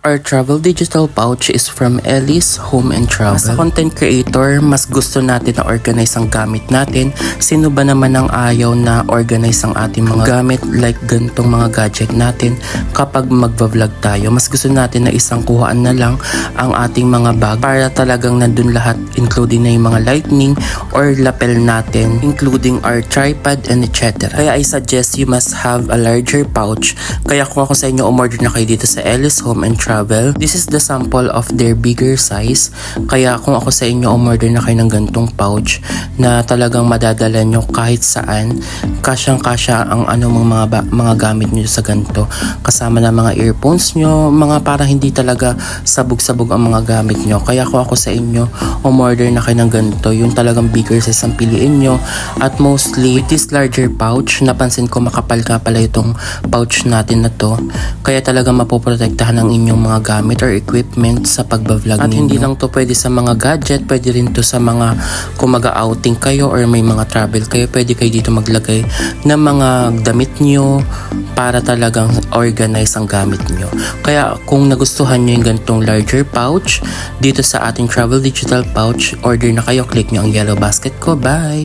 Our travel digital pouch is from Ellis Home and Travel. As a content creator, mas gusto natin na organize ang gamit natin. Sino ba naman ang ayaw na organize ang ating mga gamit like gantong mga gadget natin kapag magva-vlog tayo? Mas gusto natin na isang kuhaan na lang ang ating mga bag para talagang nandun lahat, including na yung mga lightning or lapel natin, including our tripod and etc. Kaya I suggest you must have a larger pouch. Kaya kung ako sa inyo, umorder na kayo dito sa Ellis Home and Travel. This is the sample of their bigger size. Kaya kung ako sa inyo, umorder na kayo ng gantong pouch na talagang madadala nyo kahit saan. Kasyang-kasya ang mga gamit nyo sa ganito. Kasama na mga earphones nyo, mga parang hindi talaga sabog-sabog ang mga gamit nyo. Kaya kung ako sa inyo, umorder na kayo ng ganito. Yung talagang bigger size ang piliin nyo. At mostly, with this larger pouch, napansin ko makapal ka pala itong pouch natin na to. Kaya talaga mapoprotektahan ang inyong mga gamit or equipment sa pagbablog ninyo. At hindi lang to pwede sa mga gadget, pwede rin to sa mga kung mag-outing kayo or may mga travel kayo, pwede kayo dito maglagay ng mga damit nyo para talagang organize ang gamit nyo. Kaya kung nagustuhan nyo yung ganitong larger pouch dito sa ating travel digital pouch, order na kayo, click nyo ang yellow basket ko. Bye!